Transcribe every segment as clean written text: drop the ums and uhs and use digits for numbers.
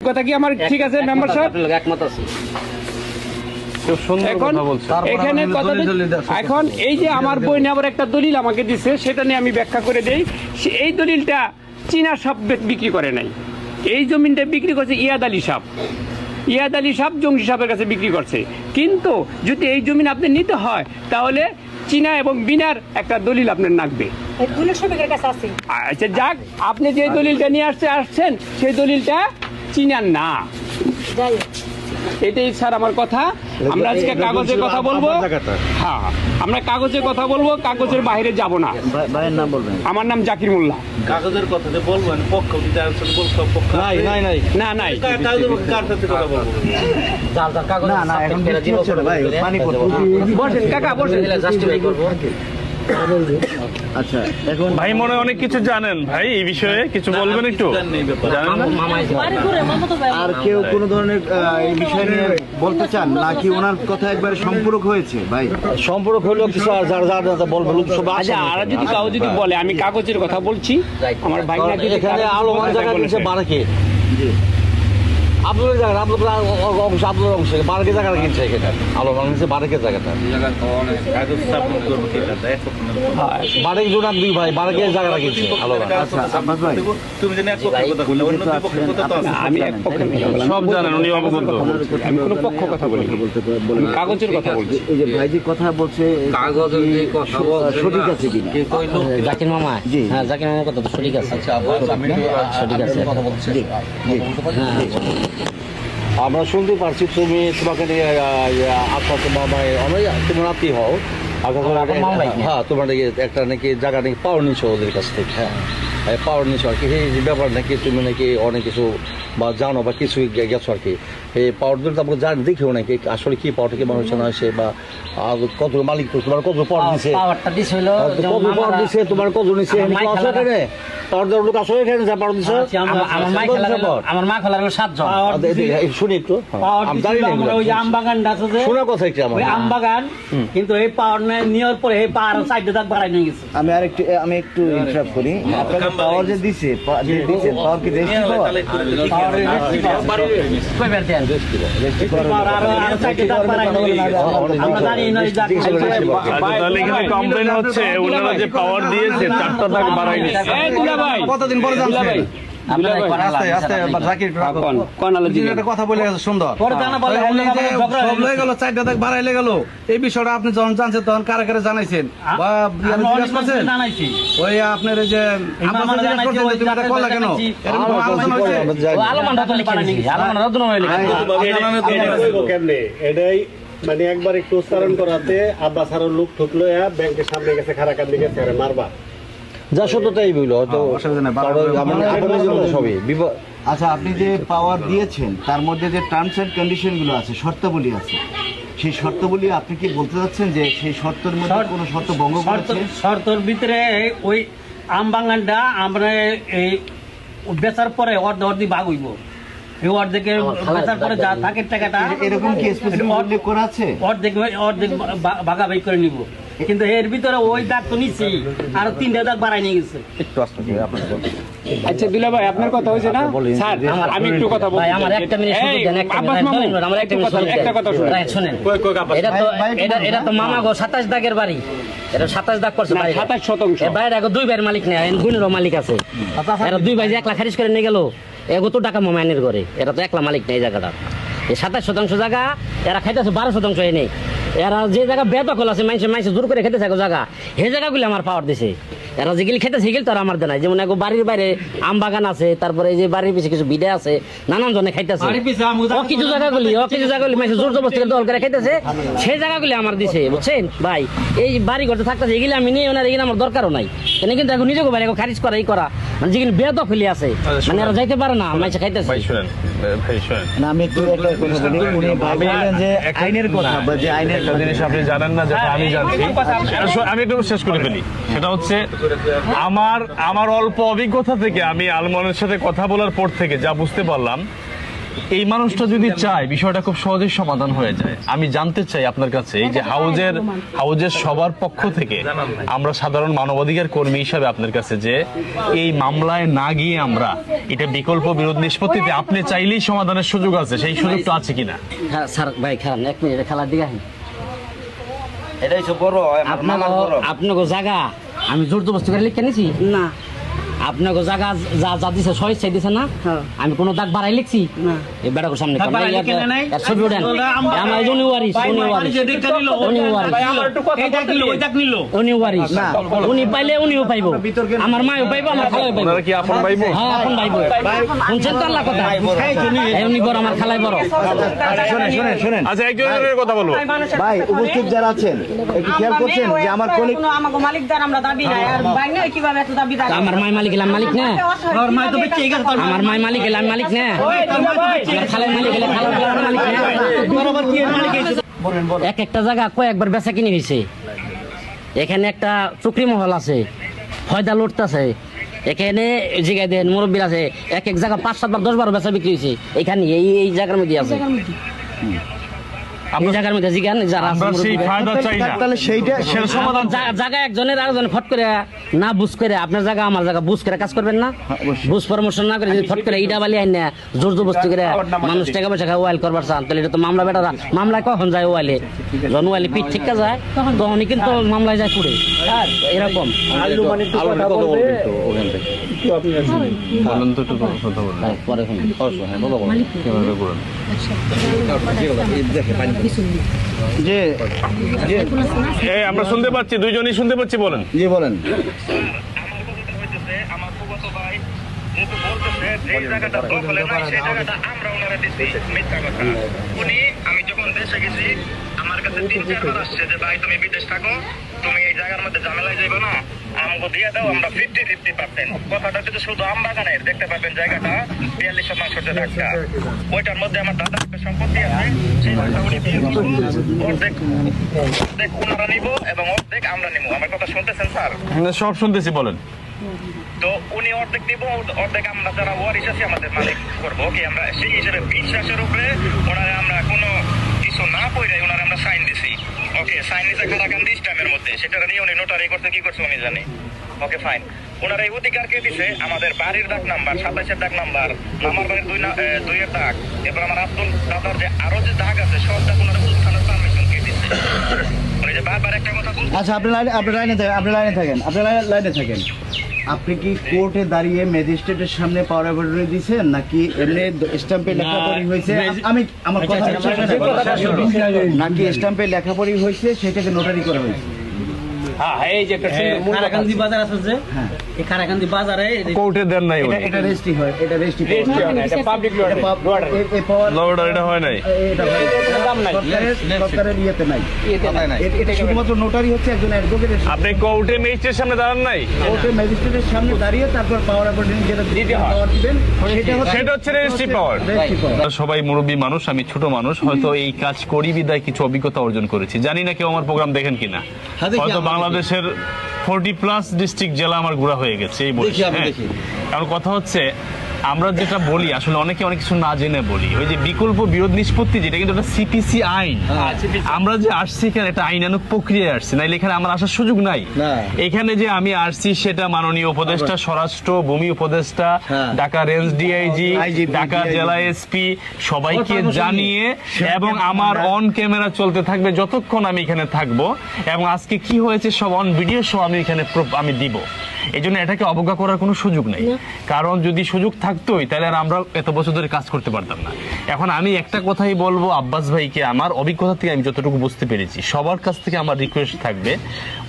কথা কি আমার ঠিক আছে মেম্বার সাহেব? একমত আছে। এখন এখানে কথা এখন এই যে আমার বই আবার একটা দলিল আমাকে দিচ্ছে, সেটা নিয়ে আমি ব্যাখ্যা করে দেই। এই দলিলটা চীনা সাপ বিক্রি করে নাই, এই জমিনটা বিক্রি করছে ইয়াদ আলী সাপ। ইয়াদ আলী সাপ জঙ্গি সাপের কাছে বিক্রি করছে। কিন্তু যদি এই জমিন আপনি নিতে হয় তাহলে চীনা এবং বিনার একটা দলিল আপনার লাগবে। আচ্ছা যাক, আপনি যে দলিলটা নিয়ে আসছেন সেই দলিলটা চীনার না। এটাই স্যার আমার কথা। আমরা আজকে কাগজে কথা বলবো। হ্যাঁ, আমরা কাগজে কথা বলবো, কাগজের বাইরে যাব না। ভাইয়ের নাম বলবেন? আমার নাম জাকির মোল্লা। কাগজের কথা যে বলবেন পক্ষ নাই নাই নাই না নাই কার সাথে কথা বলবো? না না, এখন বৃষ্টি হচ্ছে না ভাই, পানি পড়ছে। বসেন কাকা, বসেন। জাস্টিফাই করব। আচ্ছা, এখন ভাই মনে হয় অনেক কিছু জানেন, ভাই এই বিষয়ে কিছু বলবেন একটু? জানেন না? আর কেউ কোনো ধরনের এই বিষয় নিয়ে বলতে চান নাকি ওনার কথা একবারে সম্পূরক হয়েছে? ভাই সম্পর্ক হলো কিছু আর যারা যারা বলবে লোক সব আচ্ছা, আর যদি কাউ যদি বলে আমি কাগজের কথা বলছি, আমার ভাই না যদি এখানে আলোমান জায়গা নিচে বারাকে আপনাদের জায়গা আপনাদের অংশ আপনাদের অংশ বারাকে জায়গাটা কিনছে এখানে আলোমান নিচে বারাকে জায়গাটা বারাকে জোনাক দুই ভাই বারাকে জায়গাটা কিনছে আলোমান। আচ্ছা আব্বাস ভাই, তুমি জানি এক পক্ষের কথা বললে অন্য দুই পক্ষের কথা তো আছে। আমি এক পক্ষের কথা বললাম, সব জানেন, উনি অবগত। আমি কোনো পক্ষ কথা বলি না, আমি কাগজের কথা বলছি। এই যে ভাইজি কথা বলছে কাগজের যে কথা বলছেন সঠিক আছে কিনা? কিন্তু ওই লোক জাকির মামা, জি। হ্যাঁ জাকির মামার কথা তো সঠিক আছে। আচ্ছা আমি সঠিক আছে কথা বলছি। আমরা শুনতে পারছি তুমি তোমাকে নিয়ে আপনার তোমার তোমার আত্মীয় হও হ্যাঁ, তোমার নাকি একটা নাকি জায়গা নাকি পাওয়ার নিচ্ছ ওদের কাছ থেকে। হ্যাঁ পাওয়ার নিচ্ছ আর কি, এই ব্যাপার নাকি তুমি নাকি অনেক কিছু বা জানো বা কিছু গেছো আর কি। এই পাওয়ার দিলে তো আমাকে জান দেখেও নাকি আসলে কি পাওয়ারটা কি মানুষ না হয়েছে বা কত মালিক তোমার কত পাওয়ার দিছে, পাওয়ারটা দিছে হলো কত পাওয়ার দিছে তোমার কত নিছে আসো এখানে পাওয়ার দেওয়ার লোক আসো এখানে যা পাওয়ার দিছে। আমার মা খেলার হলো 7 জন। শুনি একটু আমি জানি না ওই আম বাগানটা আছে যে শোনার কথা একটু আমার ওই আম বাগান, কিন্তু এই পাওয়ার নেওয়ার পরে এই পাওয়ার সাইডে দাগ বাড়াই নিয়ে গেছে। আমি একটু ইন্টারাপ্ট করি। আপনাকে পাওয়ার যে দিছে, পাওয়ার কি রেজিস্ট্রি পাওয়ার? কই বের দেন পাওয়ার আরো সাইডে দাগ বাড়াই নিয়ে গেছে। আমরা জানি না এই দাগ। তাহলে এখানে কমপ্লেন হচ্ছে ওনারা যে পাওয়ার দিয়েছে 4টা দাগ বাড়াই দিচ্ছে। এই দুলা ভাই, কতদিন পরে দুলা ভাই, দুলা ভাই, আস্তে আস্তে জাকির কোন আলো দিবেন? একটা কথা বলে গেছে সুন্দর। পরে জানা বলে উনি যে সব লয়ে গেল 4টা দাগ বাড়াইলে গেল, এই বিষয়টা আপনি যখন জানছেন তখন কারে কারে জানাইছেন বা আমরা অনেক জিজ্ঞাসা করছেন? জানাইছি। ওই আপনার এই যে আপনার জিজ্ঞাসা করছেন যে তুমি এটা করলা কেন, এরকম কোনো আলোচনা হয়েছে? ও আলমানটা তো লিখে নিছি, আলমানটা রদ্দ নয় লিখে। কেমনে এটাই মানে একবার একটু উচ্চারণ করাতে আব্বাস আরো লোক ঠুকলো ব্যাংকের সামনে গেছে খারা কান্দি গেছে আরে মারবা। যা সত্যতাই বললো হয়তো অসুবিধা নেই। সবই আচ্ছা, আপনি যে পাওয়ার দিয়েছেন তার মধ্যে যে টার্মস এন্ড কন্ডিশন গুলো আছে, শর্তাবলী আছে, সেই শর্তাবলী আপনি কি বলতে চাচ্ছেন যে সেই শর্তের মধ্যে কোনো শর্ত ভঙ্গ করেছে? শর্তর ভিতরে ওই আম বাগানটা আমরা এই বেচার পরে অর্ধেক ভাগ হইব। এই অর্ধেকে বেচার পরে যা থাকে টাকাটা এরকম কি স্পেসিফিক উল্লেখ করা আছে? অর্ধেক ভাগাভাগি করে নিব, কিন্তু এর ভিতরে ওই দাগ তো নিচ্ছি আর 3টা দাগ বাড়াই নিয়ে গেছে। একটু আস্তে করে আপনার আচ্ছা দুলা ভাই, আপনার কথা হয়েছে না স্যার? আমি একটু কথা বলছি। ভাই আমার একটা মিনিট সুযোগ দেন, একটা মিনিট আমার একটা মিনিট সুযোগ দেন। একটা কথা শুনুন। রাইট শুনেন, এটা তো মামা গো 27 দাগের বাড়ি, এটা 27 দাগ করছে ভাই, 27%। এই বাইরে এগো 2 ভাইয়ের মালিক না, গুণেরও মালিক আছে। এরা 2 ভাই যে 1 লাখ খারিজ করে নিয়ে গেল, এগো তো টাকা মামায়নের করে, এরা তো 1 লাখ মালিক নেই জায়গাটা। এই 27% জায়গা এরা খাইতেছে 12% এ নেই। এরা যে জায়গা বেদখল আছে মানুষ জোর করে খেতে থাকো জায়গা, সেই জায়গাগুলি আমার পাওয়ার দিছে। এরা যেগুলি খেতে সেগুলি তো আর আমার দেয়, যেমন এক বাড়ির বাইরে আম বাগান আছে, তারপরে এই যে বাড়ির পিছিয়ে কিছু বিডে আছে, নানান জনে খাইতেছে। কিছু জায়গাগুলি মানুষ জোর জবরদস্তি দল করে খাইতেছে, সেই জায়গাগুলি আমার দিছে, বুঝছেন ভাই? এই বাড়ি ঘরতে থাকতেছে, এগুলি আমি নিয়ে ওনার এগুলি আমার দরকারও নাই। কেন কিন্তু এখন নিজেকে বাড়ি খারিজ করা এই করা, মানে যেগুলি বেদখলি আছে, মানে এরা যাইতে পারে না, মানুষ খাইতেছে। ভাই শুনেন, ভাই শুনেন, না আমি একটু একটা কথা বলি। উনি বললেন যে আইনের কথা বা যে আইনের একটা জিনিস আপনি জানেন না যেটা আমি জানছি, আমি একটু শেষ করে ফেলি। সেটা হচ্ছে আমার অল্প অভিজ্ঞতা থেকে আমি আলমানের সাথে কথা বলার পর থেকে যা বুঝতে পারলাম, এই মানুষটা যদি চায় বিষয়টা খুব সহজেই সমাধান হয়ে যায়। আমি জানতে চাই আপনার কাছে এই যে হাউজের সবার পক্ষ থেকে আমরা সাধারণ মানবাধিকার কর্মী হিসাবে আপনার কাছে যে এই মামলায় না গিয়ে আমরা এটা বিকল্প বিরোধ নিষ্পত্তিতে আপনি চাইলেই সমাধানের সুযোগ আছে, সেই সুযোগটা আছে কিনা? হ্যাঁ স্যার ভাই খারাপ এক মিনিট খেলার দিকে আসেন। এটাই সব বড় আপনাকে জায়গা আমি জোর জবরদস্তি করে লিখে নিছি না আপনাকে জায়গা যা যা দিছে সহ ইচ্ছাই দিছে না, হ্যাঁ। আমি কোনো দাগ বাড়াই লিখছি না এই বেড়ার সামনে দাগ বাড়াই লিখে নেয় নাই? ছবি উঠেন আমার উনি ওয়ারিস উনি ওয়ারিস উনি পাইলে উনিও পাইবো, আমার মাও পাইবো, আমার খালাও পাইবো। ওনারা কি আপন ভাই বোন? হ্যাঁ আপন ভাই বোন। শুনছেন তো আল্লাহ কথা, এই উনি বড় আমার খালাই বড়। শোনেন আচ্ছা একজনের কথা বলবো। ভাই উপস্থিত যারা আছেন একটু খেয়াল করছেন যে আমার কলিগ আমাকে মালিকদার আমরা দাবি নাই আর ভাই না কিভাবে এত দাবি দাবি আমার মাই মালিক এলাম মালিক না, তোর মাই তো বেঁচে গেছে, তোর আমার মাই মালিক এলাম মালিক না, আমার খালাই মালিক এলাম খালাই মালিক না। বরাবর কি এর মালিক হয়েছে? এক একটা জায়গা কয়েকবার বেচা কিনে হয়েছে। এখানে একটা চুকরি মহল আছে, ফয়দা লড়তেছে, এখানে জায়গায় দেন মুরব্বীর আছে, এক এক জায়গা 5-7 বার 10 বার বেচা বিক্রি হয়েছে। এখানে এই জায়গার মধ্যে আছে, এই জায়গার মধ্যে জিগান যারা আছে আমরা সেই মুরব্বীরা। ফায়দা চাই না, তাহলে সেইটা সেটা সমাধান জায়গা একজনের আরেকজন ফট করে না বুঝ করে আপনার জায়গা আমার জায়গা বুঝ করে কাজ করবেন না, বুঝ পরামর্শ না করে যদি ফট করে ইটা বালি আইন না জোর জবরদস্তি করে মানুষ টাকা পয়সা খাওয়া ওয়াইল করবার চান, তাহলে এটা তো মামলা বেটা মামলায় কখন যায় ওয়াইলে, যখন ওয়াইলে পিঠ ঠিক যায় তখনই কিন্তু মামলায় যায় পুড়ে এরকম। বলেন তো একটু কথা বলেন। হ্যাঁ, পরে শুনি। কিভাবে করেন? যে এই আমরা শুনতে পাচ্ছি, দুইজনই শুনতে পাচ্ছি, বলেন। জি বলেন আমার ফুফাতো ভাই যেহেতু বলতেছে যে জায়গাটা দখলে নাই সেই জায়গাটা আমরা ওনারা দিছি, মিথ্যা কথা। উনি আমি যখন দেশে গেছি আমার কাছে 3-4 বার আসছে যে ভাই তুমি বিদেশ থাকো, তুমি এই জায়গার মধ্যে ঝামেলায় যাইবে না, আমাকে দিয়ে দাও, আমরা 50-50 কথাটা কিন্তু শুধু আম বাগানের দেখতে পাবেন জায়গাটা 42% ঢাকা, ওইটার মধ্যে আমার দাদার একটা সম্পত্তি আছে, সেই জায়গাটা উনি দিয়ে দিবেন। অর্ধেক ওনারা নিব এবং অর্ধেক আমরা নিব। আমার কথা শুনতেছেন স্যার? সব শুনতেছি, বলেন। তো উনি অর্ধেক দিব, অর্ধেক আমরা যারা ওয়ারিশ আছি আমাদের মালিক করবো। ওকে, আমরা সেই হিসেবে বিশ্বাসের উপরে ওনারা আমরা কোনো কিছু না পড়ে ওনারা আমরা সাইন দিছি। ওকে, সাইন দিছে খারাকান্দি স্ট্যাম্পের মধ্যে, সেটা নিয়ে উনি নোটারি করতে কি করছে আমি জানি। ওকে ফাইন, ওনারা এই অধিকার কে দিছে? আমাদের বাড়ির দাগ নাম্বার 27-এর দাগ নাম্বার, আমার বাড়ির 2-এর দাগ, এরপর আমার আব্দুল দাদার যে আরো যে দাগ আছে সব দাগ ওনারা উত্থানের পারমিশন কে দিচ্ছে। উনি যে বারবার একটা কথা বলছে। আচ্ছা আপনি লাইনে থাকেন আপনি কি কোর্টে দাঁড়িয়ে ম্যাজিস্ট্রেটের সামনে পাওয়ার অ্যাবর্ডারি দিয়েছেন নাকি এমনি স্ট্যাম্পে লেখাপড়ি হয়েছে? আমি আমার কথা নাকি স্ট্যাম্পে লেখাপড়ি হয়েছে সেটাকে নোটারি করা হয়েছে? হ্যাঁ এই যে একটা সুন্দর খারাকান্দি বাজার আছে যে, হ্যাঁ এই খারাকান্দি বাজারে কোর্টে দেন নাই উনি, এটা রেজিস্ট্রি হয়, এটা রেজিস্ট্রি এটা পাবলিক পাওয়ার এটা হয় নাই। সরকারের ইয়েতে নাই, এটা শুধুমাত্র নোটারি হচ্ছে একজন অ্যাডভোকেটের আপনি কোর্টে ম্যাজিস্ট্রেটের সামনে দাঁড়ান নাই, কোর্টে ম্যাজিস্ট্রেটের সামনে দাঁড়িয়ে তারপর পাওয়ার অ্যাবর্ডারি যেটা পাওয়ার দিবেন সেটা হচ্ছে রেজিস্ট্রি পাওয়ার। রেজিস্ট্রি পাওয়ার। সবাই মুরব্বী মানুষ, আমি ছোট মানুষ, হয়তো এই কাজ করি বিদায় কিছু অভিজ্ঞতা অর্জন করেছি। জানি না কেউ আমার প্রোগ্রাম দেখেন কিনা, হয়তো বাংলাদেশের 40+ ডিস্ট্রিক্ট জেলা আমার ঘোরা হয়ে গেছে এই বয়সে। হ্যাঁ, কারণ কথা হচ্ছে আমরা যেটা বলি আসলে অনেকে অনেক কিছু না জেনে বলি, ওই যে বিকল্প বিরোধ নিষ্পত্তি যেটা কিন্তু একটা সিপিসি আইন, আমরা যে আসছি এখানে একটা আইনানুগ প্রক্রিয়ায় আসছি, নাইলে এখানে আমার আসার সুযোগ নাই। এখানে যে আমি আসছি সেটা মাননীয় উপদেষ্টা স্বরাষ্ট্র, ভূমি উপদেষ্টা, ঢাকা রেঞ্জ ডিআইজি, ঢাকা জেলা এসপি সবাইকে জানিয়ে এবং আমার অন ক্যামেরা চলতে থাকবে যতক্ষণ আমি এখানে থাকবো, এবং আজকে কি হয়েছে সব অন ভিডিও সহ আমি এখানে আমি দিব। এই জন্য এটাকে অবজ্ঞা করার কোনো সুযোগ নেই, কারণ যদি সুযোগ থাকতোই তাহলে আর আমরা এত বছর ধরে কাজ করতে পারতাম না। এখন আমি একটা কথাই বলবো আব্বাস ভাইকে, আমার অভিজ্ঞতা থেকে আমি যতটুকু বুঝতে পেরেছি, সবার কাছ থেকে আমার রিকোয়েস্ট থাকবে,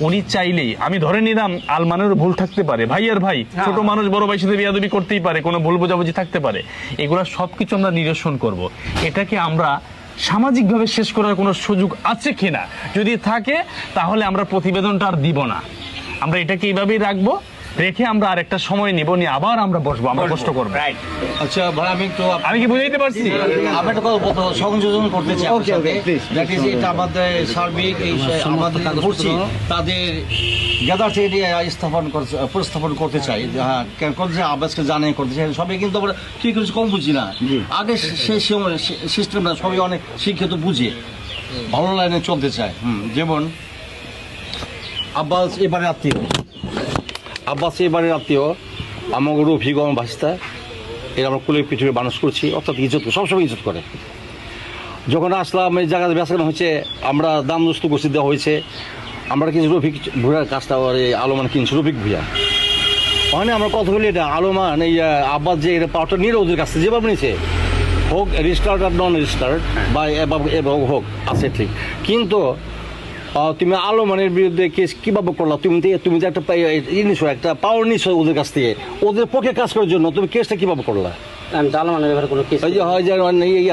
উনি চাইলেই, আমি ধরে নিলাম আলমানেরও ভুল থাকতে পারে, ভাইয়ের ভাই, ছোট মানুষ বড় ভাইয়ের সাথে বিয়াদবি করতেই পারে, কোনো ভুল বোঝাবুঝি থাকতে পারে, এগুলো সবকিছু আমরা নিরসন করব। এটাকে আমরা সামাজিকভাবে শেষ করার কোনো সুযোগ আছে কিনা, যদি থাকে তাহলে আমরা প্রতিবেদনটা আর দিব না, আমরা এটাকে এইভাবেই রাখবো রেখে আমরা আরেকটা সময় নিব, নিয়ে আবার আমরা বসবো, আমরা কষ্ট করবো। আচ্ছা ভাই আমি একটু আমি কি বুঝাইতে পারছি? আমি একটা কথা বলতে সংযোজন করতে চাই Okay, okay, please, that is এটা আমাদের সার্বিক এই আমাদের করছি তাদের গ্যাদার থেকে উপস্থাপন করতে চাই। হ্যাঁ, কেন করছে আব্বাসকে জানে করতে চাই, সবাই কিন্তু আমরা ঠিক কিছু কম বুঝি না। আগে সেই সিস্টেমটা সবাই অনেক শিক্ষিত বুঝে ভালো লাইনে চলতে চায়। যেমন আব্বাস এবারে আত্মীয়, আমাকে রফিক আমার ভাস্তা, এর আমরা কুলে পিঠে মানুষ করছি, অর্থাৎ ইজ্জত সবসময় ইজ্জত করে। যখন আসলাম এই জায়গাতে বেসানো হয়েছে, আমরা দাম দস্ত করছি, দেওয়া হয়েছে, আমরা কিছু রফিক ভুয়ার কাজটা আলোমান কিনছি, রফিক ভুয়া ওখানে আমরা কথা বলি এটা আলোমান এই আব্বাস যে এটা পাওয়ারটা নিয়ে ওদের কাছ থেকে যেভাবে নিয়েছে, হোক রেজিস্টার্ড আর নন রেজিস্টার্ড বা এবং হোক আছে ঠিক, কিন্তু তুমি আলোমানের বিরুদ্ধে কেস কিভাবে করলা? তুমি তো একটা নিছো, একটা পাওয়ার নিছো ওদের কাছ থেকে, ওদের পক্ষে কাজ করার জন্য তুমি কেসটা কিভাবে করলা? আমি তো আলমানের ব্যাপারে কোনো কেস ওই যে হয় যে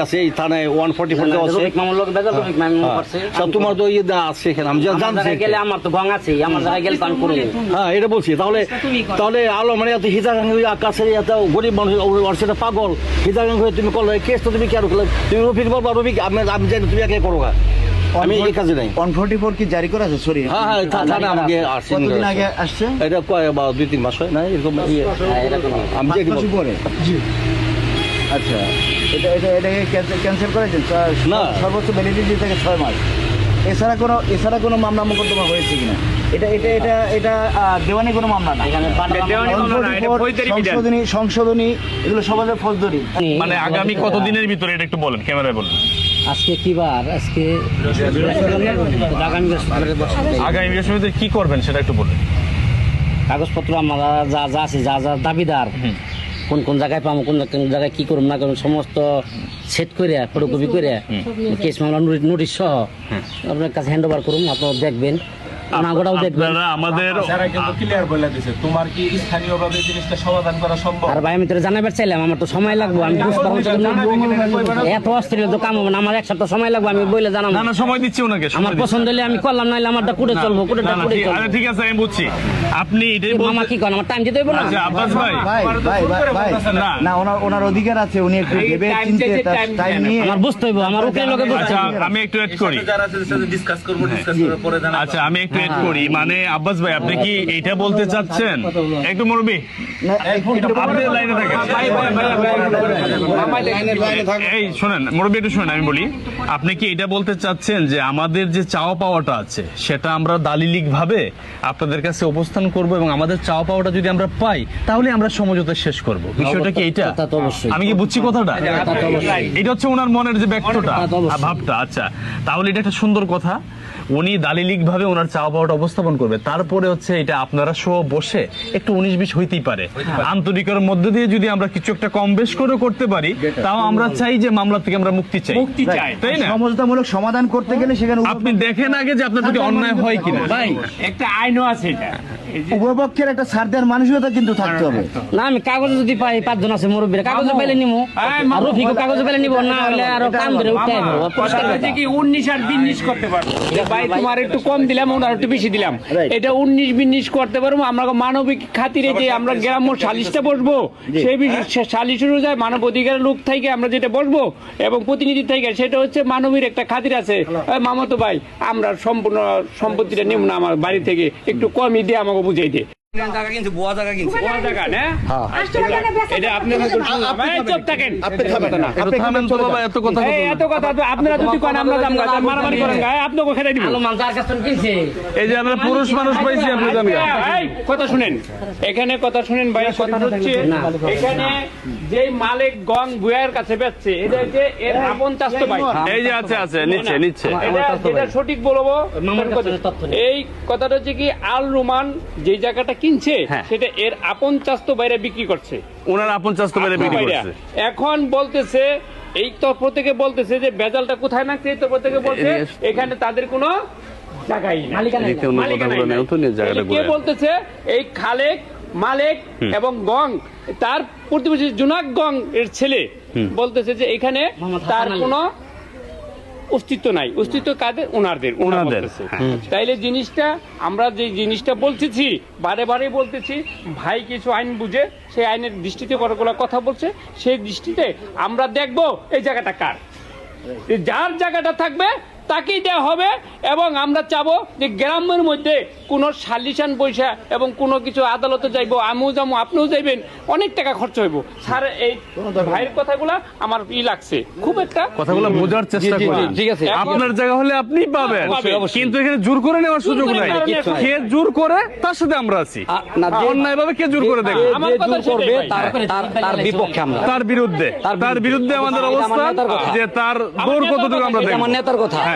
আছে এই থানায় 144 আছে, রফিক মামুর লোক বেজাল, রফিক মামু করছে। তোমার তো ইয়ে আছে এখানে, আমি জানছি গেলে আমার তো গং আছে, আমার জায়গায় গেলে তো আমি করি। হ্যাঁ এটা বলছি। তাহলে আলো মানে এত হিতাকাঙ্ক্ষী আকাশে এত গরিব মানুষ ওর সেটা পাগল হিতাকাঙ্ক্ষী হয়ে তুমি করলো কেস, তো তুমি কেন করলে? তুমি রফিক বলবা রফিক আমি জানি তুমি একে করো, আমি এই কাজে নাই। 144 কি জারি করা আছে? সরি, হ্যাঁ হ্যাঁ থানা আমাকে আসছে, কতদিন আগে আসছে? এটা কয় বা 2-3 মাস হয় না এরকম আমি যে মাসে পরে। আচ্ছা, এটাকে ক্যান্সেল করেছেন? না। সর্বোচ্চ ভ্যালিডিটি থেকে 6 মাস। এছাড়া কোনো মামলা মোকদ্দমা হয়েছে কিনা? এটা দেওয়ানি কোনো মামলা না, দেওয়ানি মামলা না, এটা ফৌজদারি বিধান। সংশোধনী এগুলো সমাজে ফৌজদারি। মানে আগামী কতদিনের ভিতরে এটা একটু বলেন, ক্যামেরায় বলেন। আজকে কি বার? আজকে আগামী বৃহস্পতিবার কি করবেন সেটা একটু বলেন। কাগজপত্র আমরা যা যা আছে, যা যা দাবিদার, কোন কোন জায়গায় পাবো, কোন কোন জায়গায় কি করুন না করুন, সমস্ত সেট করে ফটোকপি করে কেস মামলা নোটিশ সহ আপনার কাছে হ্যান্ড ওভার করুন, আপনারা দেখবেন, ওনাগোটাও দেখবেন। আপনারা আমাদের আর ভাই আমি তোরা জানাবার চাইলাম, আমার তো সময় লাগবে, আমি বুঝতে পারবো এত অস্থির তো কাম হবে না, আমার 1 সপ্তাহ সময় লাগবে, আমি বলে জানাবো। না সময় দিচ্ছি ওনাকে, আমার পছন্দ হলে আমি করলাম, নাহলে আমারটা কুড়ে চলবো, কুড়েটা কুড়ে চলবো। ঠিক আছে আমি বুঝছি, আপনি এটাই মামা কি করেন, আমার টাইম দিতে হইব না? আচ্ছা আব্বাস ভাই, না ওনার অধিকার আছে, উনি একটু ভেবে চিন্তে টাইম নিয়ে। আমার বুঝতে হইব, আমার উকিলের লোকে বুঝতে আচ্ছা হইব। আমি একটু এড করি। আচ্ছা আমি একটু এড করি। মানে আব্বাস ভাই আপনি কি এটা বলতে চাচ্ছেন, একটু মুরব্বি আপনি লাইনে থাকেন, এই শোনেন মুরব্বি একটু শোনেন, আমি বলি আপনি কি এটা বলতে চাচ্ছেন যে আমাদের যে চাওয়া পাওয়াটা আছে সেটা আমরা দালিলিক ভাবে আপনাদের কাছে উপস্থান করব এবং আমাদের চাওয়া পাওয়াটা যদি আমরা পাই তাহলে আমরা সমঝোতা শেষ করব, বিষয়টা কি এটা? তা তো অবশ্যই। আমি কি বুঝছি কথাটা? এটা হচ্ছে ওনার মনের যে ব্যক্তটা তা তো অবশ্যই। ভাবটা। আচ্ছা তাহলে এটা একটা সুন্দর কথা, উনি দালিলিক ভাবে ওনার চাওয়া পাওয়াটা উপস্থাপন করবে, তারপরে হচ্ছে এটা আপনারা সহ বসে একটু 19-20 হইতেই পারে, আন্তরিকের মধ্যে দিয়ে যদি আমরা কিছু একটা কম বেশ করে করতে পারি, তাও আমরা চাই যে মামলা থেকে আমরা মুক্তি চাই, তাই না? সমঝোতামূলক সমাধান করতে গেলে সেখানে আপনি দেখেন আগে যে আপনার প্রতি অন্যায় হয় কিনা। ভাই একটা আইনও আছে, এটা উভয়পক্ষের একটা ছাড় দেওয়ার মানসিকতা কিন্তু থাকতে হবে। না আমি কাগজ যদি পাই, 5 জন আছে মুরব্বীরা, কাগজ পাইলে নিমু, আর রফিকও কাগজ পাইলে নিব, না হলে আরো কাম ধরে উঠতে হবে। পরিষ্কার কথা। কি 19 আর 20 করতে পারবো? ভাই তোমার একটু কম দিলাম, ওনার একটু বেশি দিলাম, এটা 19-20 করতে পারবো। আমরা মানবিক খাতিরে যে আমরা গ্রাম্য সালিশটা বসবো, সেই সালিশ অনুযায়ী মানব অধিকারের লোক থেকে আমরা যেটা বসবো এবং প্রতিনিধি থেকে, সেটা হচ্ছে মানবীর একটা খাতির আছে। মামাতো ভাই আমরা সম্পূর্ণ সম্পত্তিটা নেব না, আমার বাড়ি থেকে একটু কমই দিয়ে আমাকে বুঝাই দে। পুরুষ মানুষ পাইছি আপনি কথা শুনেন, এখানে কথা শুনেন ভাই, কথা হচ্ছে এখানে যে মালিক গং বুয়ার কাছে বেচছে, এটা হচ্ছে এর আপন চাস্ত ভাই। এই যে আছে নিচ্ছে এটা সঠিক বলবো, এই কথাটা হচ্ছে কি আল রোমান যে জায়গাটা কিনছে সেটা এর আপন চাস্ত বাইরে বিক্রি করছে, ওনার আপন চাস্ত বাইরে বিক্রি করছে। এখন বলতেছে এই তরফ থেকে বলতেছে যে বেজালটা কোথায় না, সেই তরফ থেকে বলছে এখানে তাদের কোনো জায়গাই নাই, মালিকানা নাই। কে বলতেছে? এই খালেক মালিক এবং গং, তার প্রতিবেশী জুনাক গং এর ছেলে বলতেছে যে এখানে তার কোনো অস্তিত্ব নাই, অস্তিত্ব কাদের? ওনাদের। বলতেছে। হ্যাঁ। তাইলে জিনিসটা আমরা যে জিনিসটা বলতেছি, বারে বারে বলতেছি, ভাই কিছু আইন বুঝে সেই আইনের দৃষ্টিতে কতগুলো কথা বলছে, সেই দৃষ্টিতে আমরা দেখব এই জায়গাটা কার। যার জায়গাটা থাকবে তাকেই দেওয়া হবে। এবং আমরা চাবো যে গ্রামের মধ্যে কোনো সালিশান পয়সা এবং কোনো কিছু আদালতে যাইবো, আমিও যাবো, আপনিও যাইবেন, অনেক টাকা খরচ হইব। স্যার এই ভাইয়ের কথাগুলা আমার লাগছে খুব একটা, কথাগুলো বোঝার চেষ্টা করি। ঠিক আছে। আপনার জায়গা হলে আপনি পাবেন, পাবেন। কিন্তু এখানে জোর করে নেওয়ার সুযোগ নাই। কে জোর করে তার সাথে আমরা আছি, অন্যায় ভাবে কে জোর করে দেখবে আমার কথা সেটাই ভাই। তার বিপক্ষে আমরা। তার বিরুদ্ধে আমাদের অবস্থা যে তার দৌড় কতটুকু আমরা দেখব। আমার নেতার কথা। হ্যাঁ,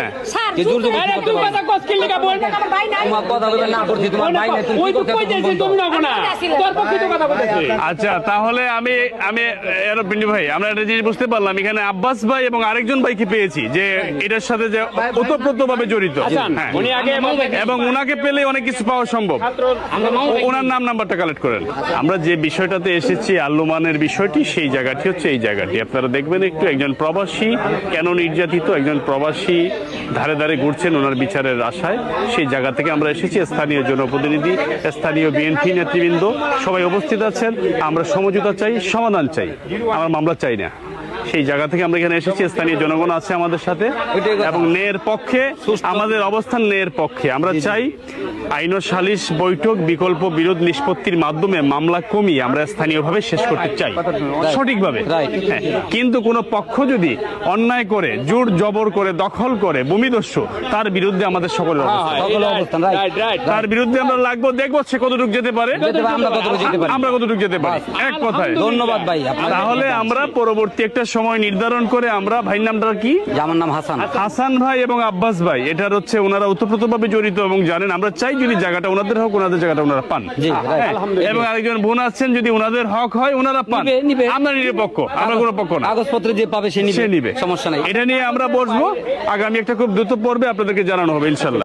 আরে তুই কথা কস কি লিগা বল? তোমার কথা বলবে না করছি, তোমার ভাই নাই, তুমি ওই তো কই যাইছিস তুমি না না তোর পক্ষে তো কথা বলতেছিস। আচ্ছা তাহলে আমি পিন্ডি ভাই, আমরা একটা জিনিস বুঝতে পারলাম, এখানে আব্বাস ভাই এবং আরেকজন ভাইকে পেয়েছি যে এটার সাথে যে ওতপ্রোতভাবে জড়িত। হাসান, হ্যাঁ। উনি আগে এবং উনাকে পেলে অনেক কিছু পাওয়া সম্ভব। ওনার নাম্বারটা কালেক্ট করেন। আমরা যে বিষয়টাতে এসেছি, আল্লুমানের বিষয়টি, সেই জায়গাটি হচ্ছে এই জায়গাটি। আপনারা দেখবেন একটু, একজন প্রবাসী কেন নির্যাতিত, একজন প্রবাসী ধারে ধারে ঘুরছেন ওনার বিচারের আশায়। সেই জায়গা থেকে আমরা এসেছি। স্থানীয় জনপ্রতিনিধি, স্থানীয় বিএনপি নেতৃবৃন্দ সবাই উপস্থিত আছেন। আমরা সমঝোতা চাই, সমাধান চাই, আমরা মামলা চাই না। সেই জায়গা থেকে আমরা এখানে এসেছি। স্থানীয় জনগণ আছে আমাদের সাথে এবং ন্যায়ের পক্ষে, আমাদের অবস্থান ন্যায়ের পক্ষে। আমরা চাই আইন ও সালিশ বৈঠক, বিকল্প বিরোধ নিষ্পত্তির মাধ্যমে মামলা কমিয়ে আমরা স্থানীয়ভাবে শেষ করতে চাই, সঠিকভাবে। হ্যাঁ, কিন্তু কোনো পক্ষ যদি অন্যায় করে, জোর জবর করে, দখল করে, ভূমিদস্যু, তার বিরুদ্ধে আমাদের সকলের অবস্থান। তার বিরুদ্ধে আমরা লাগবো, দেখবো সে কতটুকু যেতে পারে, আমরা কতটুকু যেতে পারি। এক কথায় ধন্যবাদ ভাই। তাহলে আমরা পরবর্তী একটা সময় নির্ধারণ করে, আমরা ভাইয়ের নামটা কি? আমার নাম হাসান। হাসান ভাই এবং আব্বাস ভাই, এটার হচ্ছে ওনারা ওতপ্রোতভাবে জড়িত এবং জানেন। আমরা চাই যদি জায়গাটা ওনাদের হোক, ওনাদের জায়গাটা ওনারা পান। হ্যাঁ, এবং আরেকজন বোন আছেন, যদি ওনাদের হক হয় ওনারা পান, আমরা নিরপেক্ষ, আমরা কোনো পক্ষ না। কাগজপত্র যে পাবে সে নিবে, সে নিবে, সমস্যা নাই। এটা নিয়ে আমরা বসবো। আগামী একটা খুব দ্রুত পর্বে আপনাদেরকে জানানো হবে ইনশাল্লাহ।